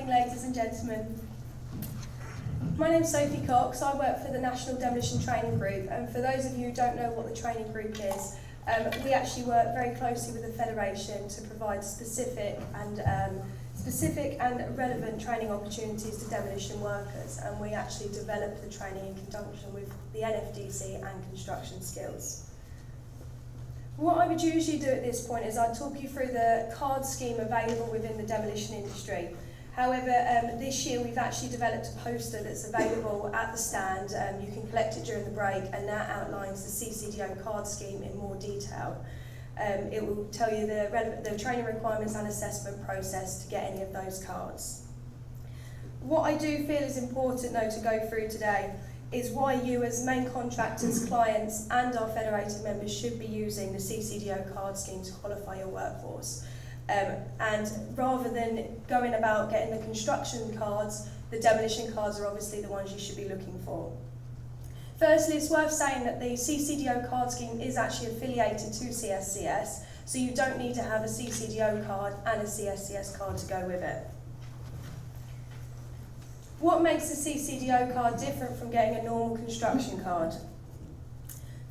morning, ladies and gentlemen. My name's Sophie Cox. I work for the National Demolition Training Group, and for those of you who don't know what the training group is, we actually work very closely with the Federation to provide specific and relevant training opportunities to demolition workers, and we actually develop the training in conjunction with the NFDC and construction skills. What I would usually do at this point is I'd talk you through the card scheme available within the demolition industry. However, this year we've actually developed a poster that's available at the stand. You can collect it during the break, and that outlines the CCDO card scheme in more detail. It will tell you the training requirements and assessment process to get any of those cards. What I do feel is important though to go through today is why you as main contractors, clients and our federated members should be using the CCDO card scheme to qualify your workforce. And rather than going about getting the construction cards, the demolition cards are obviously the ones you should be looking for. Firstly, it's worth saying that the CCDO card scheme is actually affiliated to CSCS, so you don't need to have a CCDO card and a CSCS card to go with it. What makes the CCDO card different from getting a normal construction card?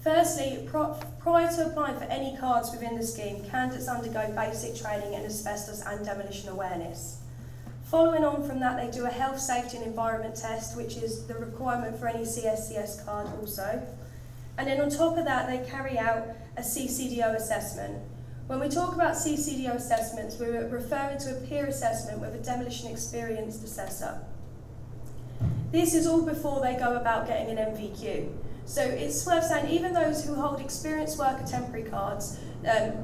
Firstly, prior to applying for any cards within the scheme, candidates undergo basic training in asbestos and demolition awareness. Following on from that, they do a health, safety and environment test, which is the requirement for any CSCS card also. And then on top of that, they carry out a CCDO assessment. When we talk about CCDO assessments, we're referring to a peer assessment with a demolition experienced assessor. This is all before they go about getting an MVQ. So it's worth saying, even those who hold experienced worker temporary cards,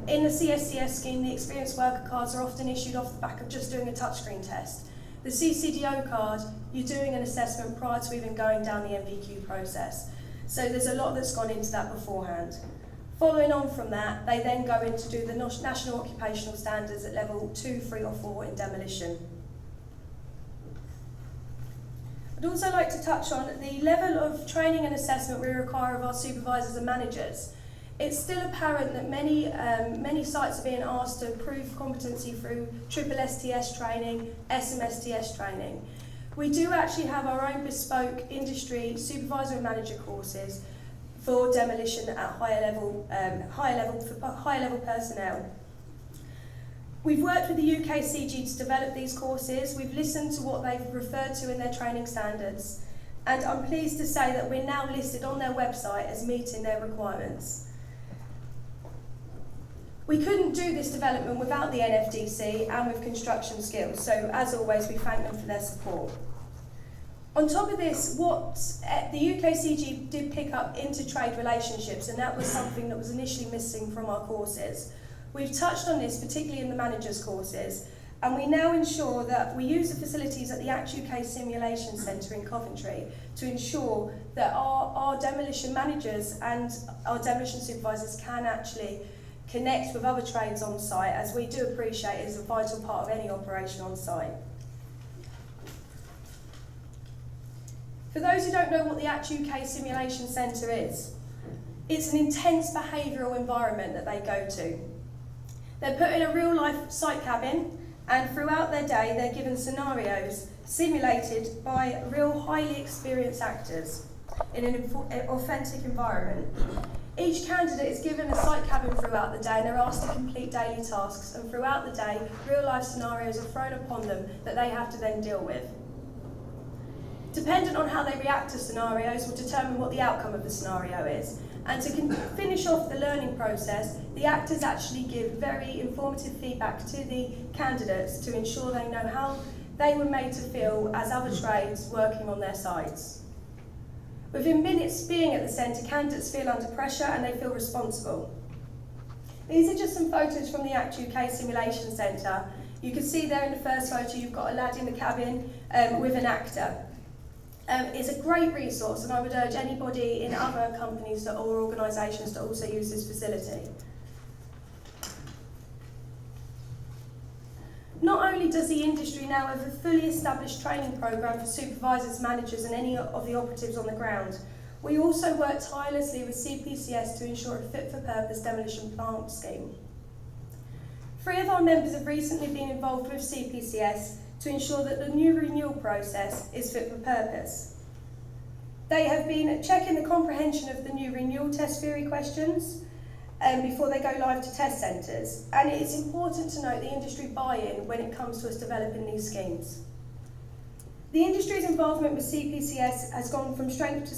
in the CSCS scheme, the experienced worker cards are often issued off the back of just doing a touchscreen test. The CCDO card, you're doing an assessment prior to even going down the MVQ process. So there's a lot that's gone into that beforehand. Following on from that, they then go in to do the National Occupational Standards at level 2, 3 or 4 in demolition. I'd also like to touch on the level of training and assessment we require of our supervisors and managers. It's still apparent that many sites are being asked to prove competency through SSSTS training, SMSTS training. We do actually have our own bespoke industry supervisor and manager courses for demolition at higher level personnel. We've worked with the UKCG to develop these courses. We've listened to what they've referred to in their training standards, and I'm pleased to say that we're now listed on their website as meeting their requirements. We couldn't do this development without the NFDC and with construction skills, so as always we thank them for their support. On top of this, what the UKCG did pick up inter-trade relationships, and that was something that was initially missing from our courses. We've touched on this, particularly in the managers' courses, and we now ensure that we use the facilities at the Act UK Simulation Centre in Coventry to ensure that our demolition managers and our demolition supervisors can actually connect with other trades on site, as we do appreciate it is a vital part of any operation on site. For those who don't know what the Act UK Simulation Centre is, it's an intense behavioural environment that they go to. They're put in a real-life site cabin, and throughout their day they're given scenarios simulated by real highly experienced actors in an authentic environment. Each candidate is given a site cabin throughout the day, and they're asked to complete daily tasks, and throughout the day real-life scenarios are thrown upon them that they have to then deal with. Dependent on how they react to scenarios will determine what the outcome of the scenario is. And to finish off the learning process, the actors actually give very informative feedback to the candidates to ensure they know how they were made to feel as other trades working on their sites. Within minutes being at the centre, candidates feel under pressure and they feel responsible. These are just some photos from the Act UK Simulation Centre. You can see there in the first photo you've got a lad in the cabin with an actor. It's a great resource, and I would urge anybody in other companies or organisations to also use this facility. Not only does the industry now have a fully established training programme for supervisors, managers and any of the operatives on the ground, we also work tirelessly with CPCS to ensure a fit-for-purpose demolition plant scheme. 3 of our members have recently been involved with CPCS to ensure that the new renewal process is fit for purpose. They have been checking the comprehension of the new renewal test theory questions before they go live to test centres, and it is important to note the industry buy-in when it comes to us developing these schemes. The industry's involvement with CPCS has gone from strength to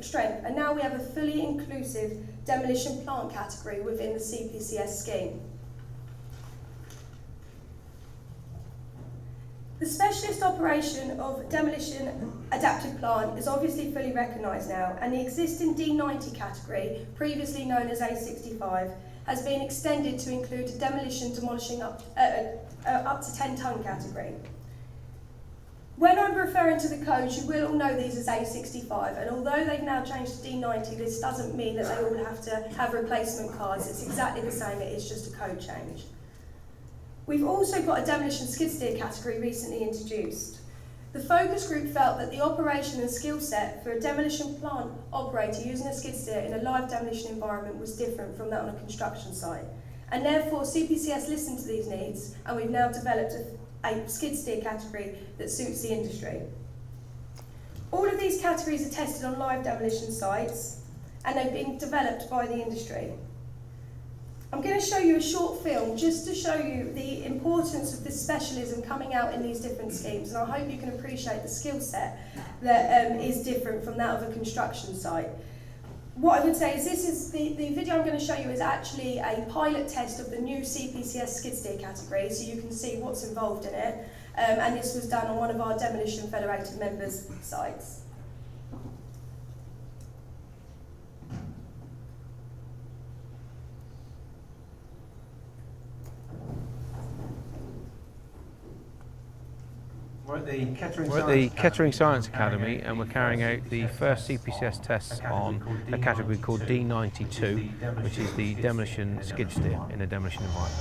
strength, and now we have a fully inclusive demolition plant category within the CPCS scheme. The specialist operation of demolition adaptive plant is obviously fully recognised now, and the existing D90 category, previously known as A65, has been extended to include a demolishing up to 10 tonne category. When I'm referring to the codes, you will all know these as A65, and although they've now changed to D90, this doesn't mean that they all have to have replacement cards. It's exactly the same, it is just a code change. We've also got a demolition skid steer category recently introduced. The focus group felt that the operation and skill set for a demolition plant operator using a skid steer in a live demolition environment was different from that on a construction site. And therefore CPCS listened to these needs, and we've now developed a skid steer category that suits the industry. All of these categories are tested on live demolition sites, and they've been developed by the industry. I'm going to show you a short film just to show you the importance of this specialism coming out in these different schemes, and I hope you can appreciate the skill set that is different from that of a construction site. What I would say is the video I'm going to show you is actually a pilot test of the new CPCS skid steer category, so you can see what's involved in it, and this was done on one of our Demolition Federated members' sites. We're at the Kettering Science Academy, and we're carrying out the first CPCS tests on a category called D92, which is the demolition skid steer in a demolition environment.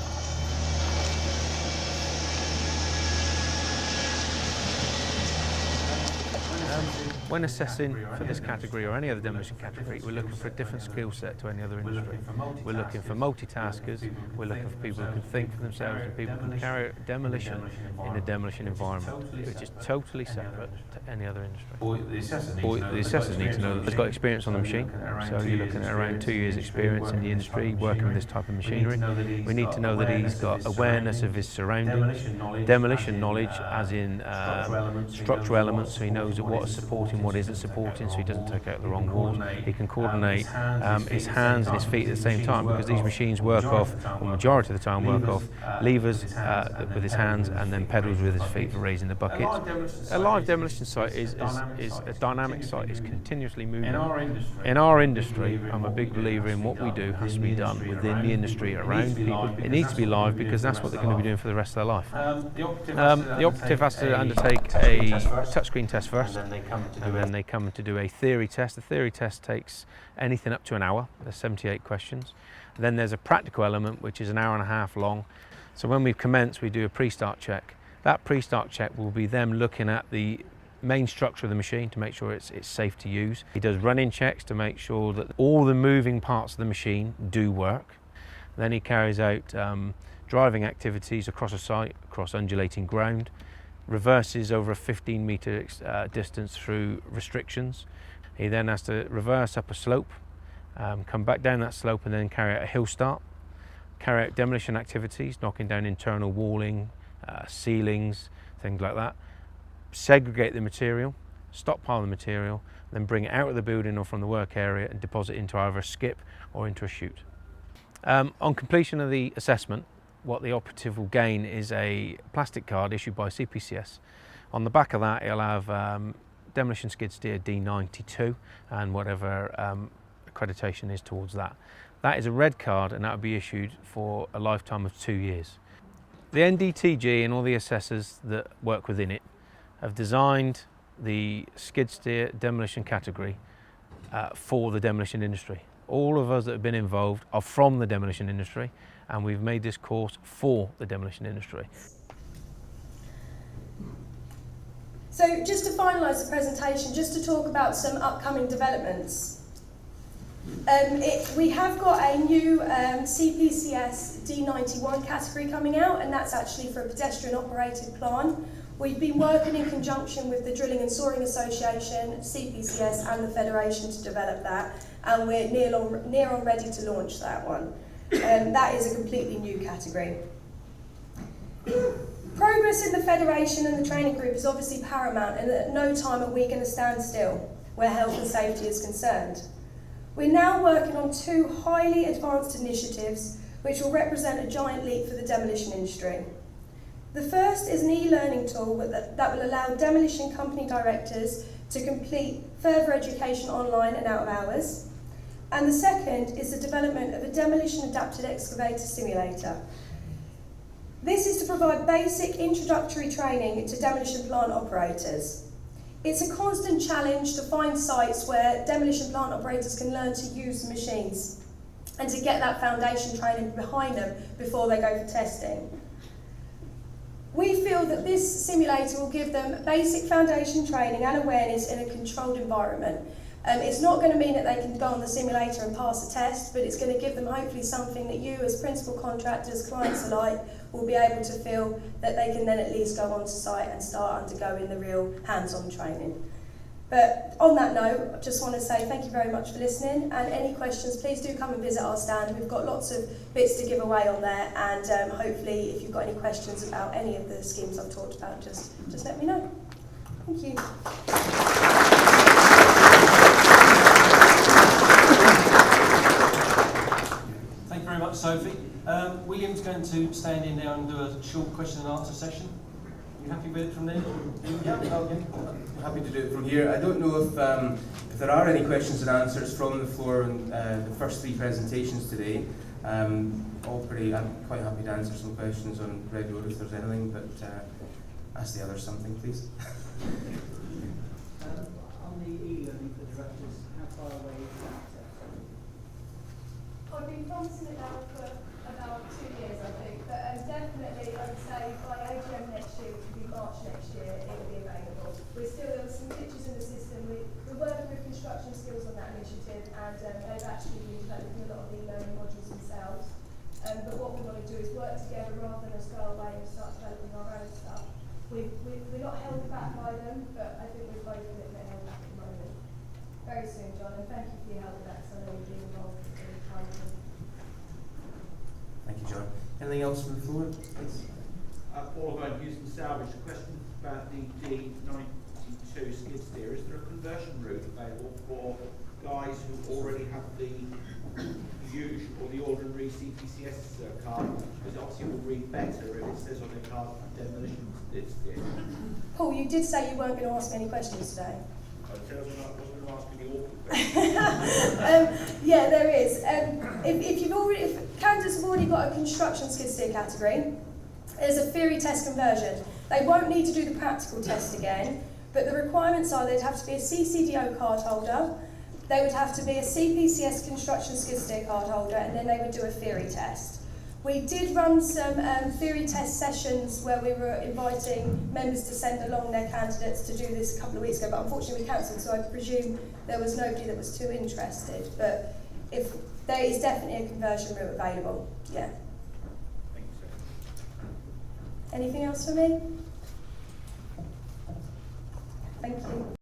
When assessing for this category or any other demolition category, we're looking for a different skill set to any other industry. We're looking for multitaskers, we're looking for people who can think for themselves, and people who can carry out demolition in a demolition environment, which is totally separate to any other industry. The assessors need to know that they've got experience on the machine, so you're looking at around 2 years experience in the industry working with this type of machinery. We need to know that he's got awareness of his surroundings, demolition knowledge as in structural elements, so he knows what is supporting, what isn't supporting, so he doesn't take out the wrong walls. He can coordinate his hands and his feet at the same time, because these machines work off, or majority of the time work off, levers with his hands and then pedals with his feet for raising the buckets. A live demolition site is a dynamic site, it's continuously moving. In our industry, I'm a big believer in what we do has to be done within the industry, around people. It needs to be live because that's what they're going to be doing for the rest of their life. The operative has to undertake a touchscreen test first, and then they come to do a theory test. The theory test takes anything up to an hour. There's 78 questions. And then there's a practical element, which is an hour and a half long. So when we've commenced, we do a pre-start check. That pre-start check will be them looking at the main structure of the machine to make sure it's safe to use. He does run-in checks to make sure that all the moving parts of the machine do work. Then he carries out driving activities across a site, across undulating ground, reverses over a 15-metre distance through restrictions. He then has to reverse up a slope, come back down that slope, and then carry out a hill start, carry out demolition activities, knocking down internal walling, ceilings, things like that, segregate the material, stockpile the material, then bring it out of the building or from the work area and deposit into either a skip or into a chute. On completion of the assessment, what the operative will gain is a plastic card issued by CPCS. On the back of that, it'll have demolition skid steer D92 and whatever accreditation is towards that. That is a red card, and that will be issued for a lifetime of 2 years. The NDTG and all the assessors that work within it have designed the skid steer demolition category for the demolition industry. All of us that have been involved are from the demolition industry, and we've made this course for the demolition industry. So just to finalise the presentation, just to talk about some upcoming developments. We have got a new CPCS D91 category coming out, and that's actually for a pedestrian operated plant. We've been working in conjunction with the Drilling and Soaring Association, CPCS and the Federation to develop that, and we're near on ready to launch that one. That is a completely new category. Progress in the Federation and the training group is obviously paramount, and at no time are we going to stand still where health and safety is concerned. We're now working on 2 highly advanced initiatives which will represent a giant leap for the demolition industry. The first is an e-learning tool that will allow demolition company directors to complete further education online and out of hours. And the second is the development of a demolition adapted excavator simulator. This is to provide basic introductory training to demolition plant operators. It's a constant challenge to find sites where demolition plant operators can learn to use the machines and to get that foundation training behind them before they go for testing. We feel that this simulator will give them basic foundation training and awareness in a controlled environment. It's not going to mean that they can go on the simulator and pass a test, but it's going to give them hopefully something that you as principal contractors, clients alike, will be able to feel that they can then at least go onto site and start undergoing the real hands-on training. But on that note, I just want to say thank you very much for listening, and any questions, please do come and visit our stand. We've got lots of bits to give away on there, and hopefully if you've got any questions about any of the schemes I've talked about, just let me know. Thank you. Thank you very much, Sophie. William's going to stand in now and do a short question and answer session. You happy with it from there? Yeah, okay. I'm happy to do it from here. I don't know if there are any questions and answers from the floor on the first 3 presentations today. I'm quite happy to answer some questions on Red Road if there's anything, but ask the others something, please. On the e-learning for directors, how far away is that? I've been promising it now for about 2 years, I think, but definitely I'd say by AGM next year, which will be March next year, it will be available. There were some glitches in the system. We're working with construction skills on that initiative, and they've actually been developing a lot of e-learning modules themselves. But what we want to do is work together rather than us go away and start developing our own stuff. We're not held back by them, but I think we're both a little bit held back at the moment. Very soon, John, and thank you for your help with that, because I know you've been involved in the time. Thank you, John. Anything else from the floor? Please. Paul about using salvage. A question about the D92 skid steer. Is there a conversion route available for guys who already have the usual or the ordinary CPCS card? Because obviously it will read better if it says on the card demolition skid steer. Paul, you did say you weren't going to ask me any questions today. I was going to ask any awkward questions. Yeah, there is. If candidates have already got a construction skid steer category, there's a theory test conversion. They won't need to do the practical test again, but the requirements are they'd have to be a CCDO card holder, they would have to be a CPCS construction skid steer card holder, and then they would do a theory test. We did run some theory test sessions where we were inviting members to send along their candidates to do this a couple of weeks ago, but unfortunately we cancelled, so I presume there was nobody that was too interested. But if there is definitely a conversion route available, yeah. Thank you, sir. Anything else for me? Thank you.